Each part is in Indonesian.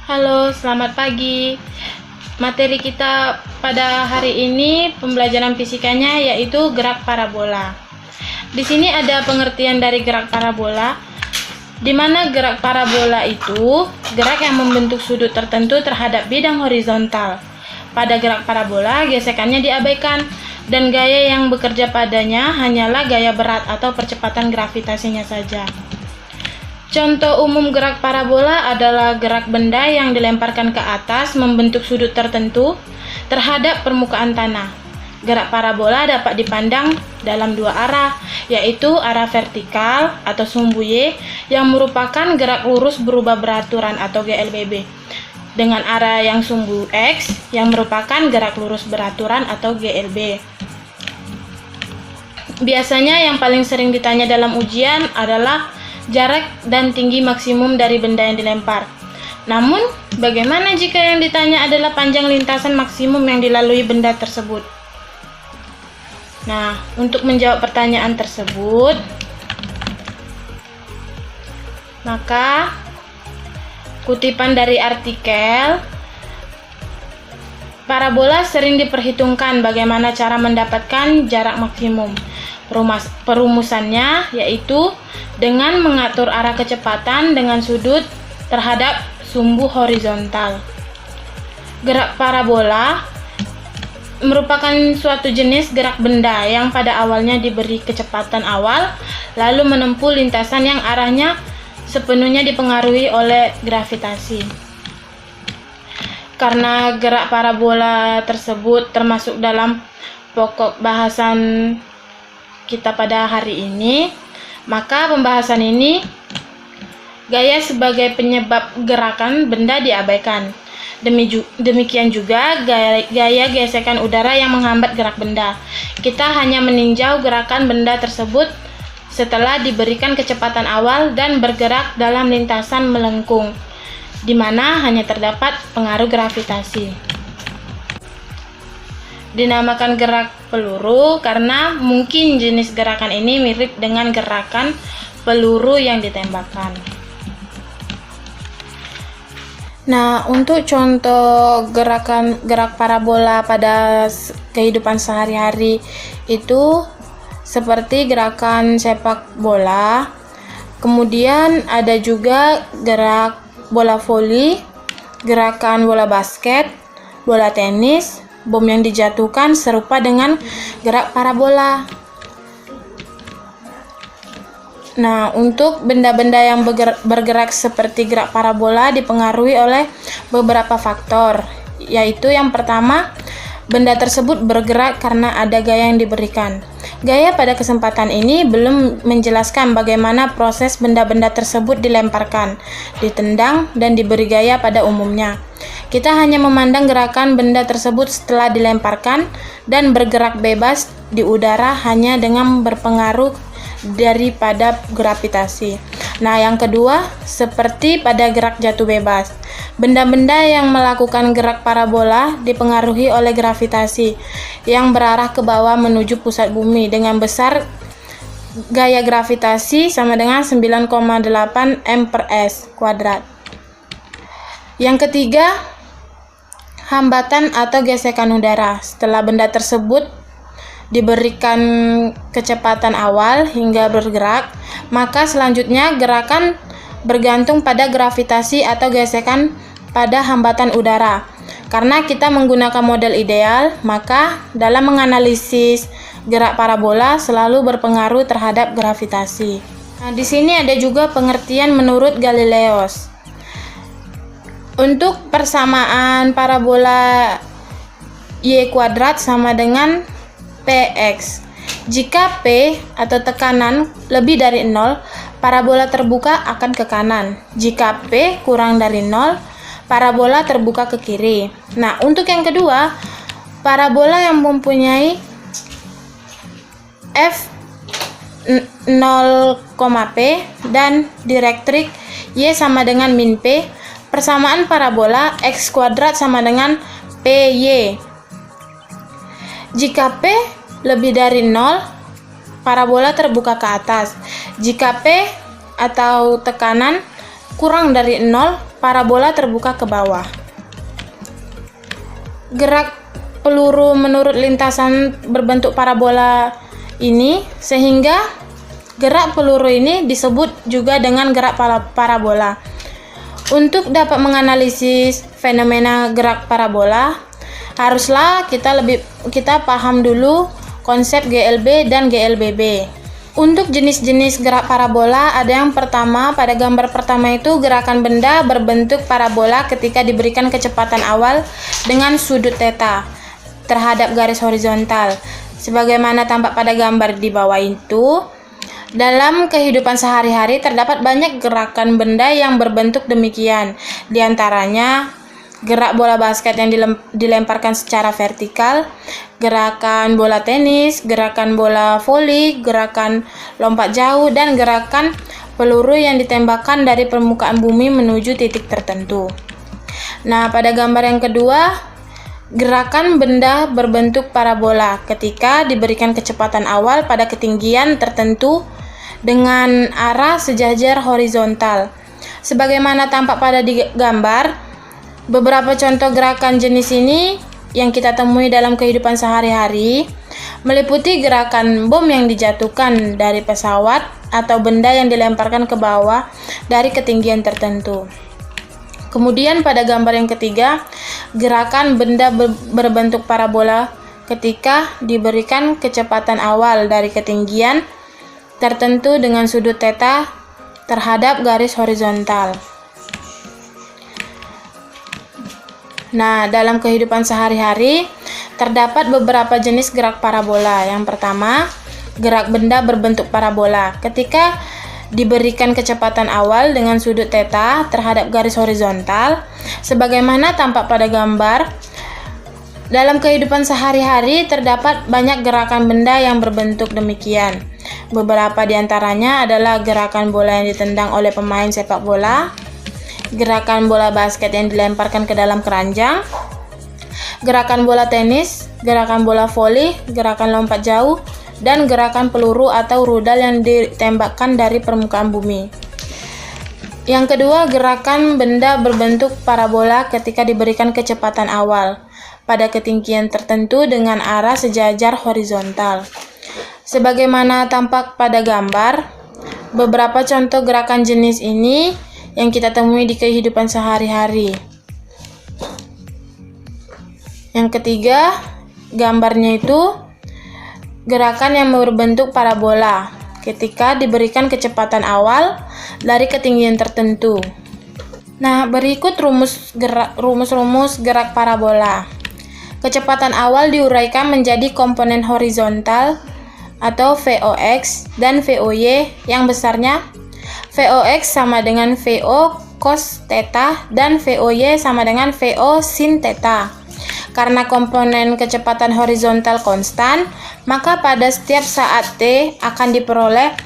Halo, selamat pagi. Materi kita pada hari ini pembelajaran fisikanya yaitu gerak parabola. Di sini ada pengertian dari gerak parabola, di mana gerak parabola itu gerak yang membentuk sudut tertentu terhadap bidang horizontal. Pada gerak parabola, gesekannya diabaikan dan gaya yang bekerja padanya hanyalah gaya berat atau percepatan gravitasinya saja. Contoh umum gerak parabola adalah gerak benda yang dilemparkan ke atas membentuk sudut tertentu terhadap permukaan tanah. Gerak parabola dapat dipandang dalam dua arah, yaitu arah vertikal atau sumbu Y yang merupakan gerak lurus berubah beraturan atau GLBB, dengan arah yang sumbu X yang merupakan gerak lurus beraturan atau GLB. Biasanya yang paling sering ditanya dalam ujian adalah jarak dan tinggi maksimum dari benda yang dilempar. Namun, bagaimana jika yang ditanya adalah panjang lintasan maksimum yang dilalui benda tersebut? Nah, untuk menjawab pertanyaan tersebut, maka kutipan dari artikel, parabola sering diperhitungkan bagaimana cara mendapatkan jarak maksimum. Perumusannya yaitu dengan mengatur arah kecepatan dengan sudut terhadap sumbu horizontal. Gerak parabola merupakan suatu jenis gerak benda yang pada awalnya diberi kecepatan awal, lalu menempuh lintasan yang arahnya sepenuhnya dipengaruhi oleh gravitasi. Karena gerak parabola tersebut termasuk dalam pokok bahasan kita pada hari ini, maka pembahasan ini gaya sebagai penyebab gerakan benda diabaikan. Demikian juga gaya gesekan udara yang menghambat gerak benda. Kita hanya meninjau gerakan benda tersebut setelah diberikan kecepatan awal dan bergerak dalam lintasan melengkung, di mana hanya terdapat pengaruh gravitasi. Dinamakan gerak peluru karena mungkin jenis gerakan ini mirip dengan gerakan peluru yang ditembakkan. Nah, untuk contoh gerak parabola pada kehidupan sehari-hari itu seperti gerakan sepak bola, kemudian ada juga gerak bola voli, gerakan bola basket, bola tenis, bom yang dijatuhkan serupa dengan gerak parabola. Nah, untuk benda-benda yang bergerak seperti gerak parabola dipengaruhi oleh beberapa faktor, yaitu yang pertama, benda tersebut bergerak karena ada gaya yang diberikan. Gaya pada kesempatan ini belum menjelaskan bagaimana proses benda-benda tersebut dilemparkan, ditendang, dan diberi gaya pada umumnya. Kita hanya memandang gerakan benda tersebut setelah dilemparkan dan bergerak bebas di udara hanya dengan berpengaruh daripada gravitasi. Nah, yang kedua, seperti pada gerak jatuh bebas. Benda-benda yang melakukan gerak parabola dipengaruhi oleh gravitasi yang berarah ke bawah menuju pusat bumi dengan besar gaya gravitasi sama dengan 9,8 m/s². Yang ketiga, hambatan atau gesekan udara. Setelah benda tersebut diberikan kecepatan awal hingga bergerak, maka selanjutnya gerakan bergantung pada gravitasi atau gesekan pada hambatan udara. Karena kita menggunakan model ideal, maka dalam menganalisis gerak parabola selalu berpengaruh terhadap gravitasi. Nah, di sini ada juga pengertian menurut Galileos. Untuk persamaan parabola Y² sama dengan Px. Jika P atau tekanan lebih dari 0, parabola terbuka akan ke kanan. Jika P kurang dari 0, parabola terbuka ke kiri. Nah, untuk yang kedua, parabola yang mempunyai f 0,p dan direktrik Y sama dengan min P, persamaan parabola X² sama dengan PY. Jika P lebih dari 0, parabola terbuka ke atas. Jika P atau tekanan kurang dari 0, parabola terbuka ke bawah. Gerak peluru menurut lintasan berbentuk parabola ini, sehingga gerak peluru ini disebut juga dengan gerak parabola. Untuk dapat menganalisis fenomena gerak parabola, haruslah kita paham dulu konsep GLB dan GLBB. Untuk jenis-jenis gerak parabola, ada yang pertama, pada gambar pertama itu gerakan benda berbentuk parabola ketika diberikan kecepatan awal dengan sudut theta terhadap garis horizontal. Sebagaimana tampak pada gambar di bawah itu, dalam kehidupan sehari-hari terdapat banyak gerakan benda yang berbentuk demikian. Di antaranya, gerak bola basket yang dilemparkan secara vertikal, gerakan bola tenis, gerakan bola voli, gerakan lompat jauh, dan gerakan peluru yang ditembakkan dari permukaan bumi menuju titik tertentu. Nah, pada gambar yang kedua, gerakan benda berbentuk parabola ketika diberikan kecepatan awal pada ketinggian tertentu dengan arah sejajar horizontal. Sebagaimana tampak pada gambar, beberapa contoh gerakan jenis ini yang kita temui dalam kehidupan sehari-hari meliputi gerakan bom yang dijatuhkan dari pesawat atau benda yang dilemparkan ke bawah dari ketinggian tertentu. Kemudian pada gambar yang ketiga, gerakan benda berbentuk parabola ketika diberikan kecepatan awal dari ketinggian tertentu dengan sudut theta terhadap garis horizontal. Nah, dalam kehidupan sehari-hari terdapat beberapa jenis gerak parabola. Yang pertama, gerak benda berbentuk parabola ketika diberikan kecepatan awal dengan sudut theta terhadap garis horizontal. Sebagaimana tampak pada gambar, dalam kehidupan sehari-hari terdapat banyak gerakan benda yang berbentuk demikian. Beberapa di antaranya adalah gerakan bola yang ditendang oleh pemain sepak bola, gerakan bola basket yang dilemparkan ke dalam keranjang, gerakan bola tenis, gerakan bola voli, gerakan lompat jauh, dan gerakan peluru atau rudal yang ditembakkan dari permukaan bumi. Yang kedua, gerakan benda berbentuk parabola ketika diberikan kecepatan awal pada ketinggian tertentu dengan arah sejajar horizontal. Sebagaimana tampak pada gambar, beberapa contoh gerakan jenis ini yang kita temui di kehidupan sehari-hari. Yang ketiga, gambarnya itu gerakan yang berbentuk parabola ketika diberikan kecepatan awal dari ketinggian tertentu. Nah, berikut rumus-rumus gerak parabola. Kecepatan awal diuraikan menjadi komponen horizontal atau VOX dan VOY yang besarnya VOX sama dengan VO cos theta dan VOY sama dengan VO sin theta. Karena komponen kecepatan horizontal konstan, maka pada setiap saat T akan diperoleh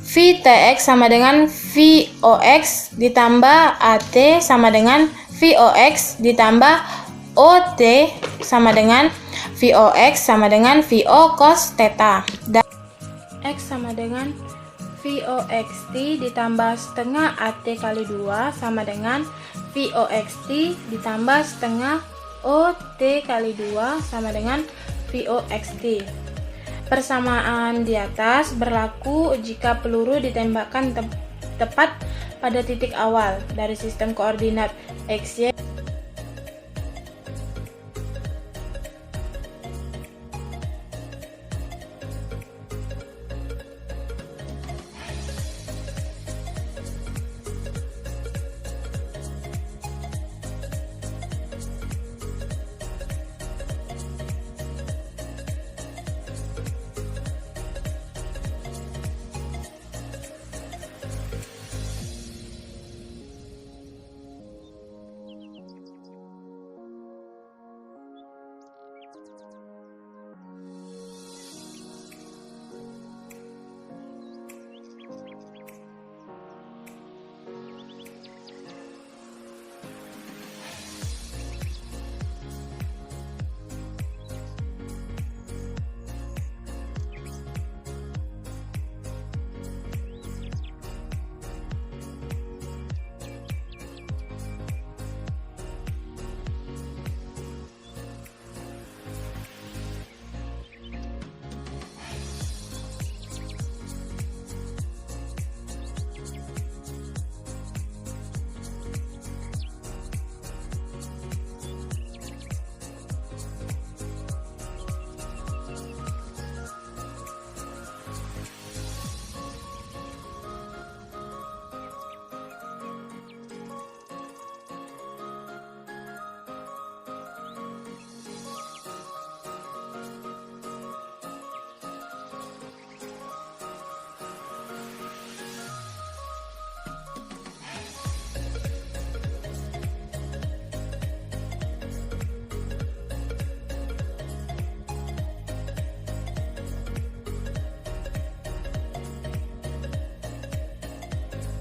Vtx sama dengan Vox ditambah At sama dengan Vox ditambah Ot sama dengan Vox sama dengan Vo cos theta. Dan X sama dengan Voxt ditambah setengah At kali 2 sama dengan Voxt ditambah setengah Ot kali 2 sama dengan Voxt. Persamaan di atas berlaku jika peluru ditembakkan tepat pada titik awal dari sistem koordinat XY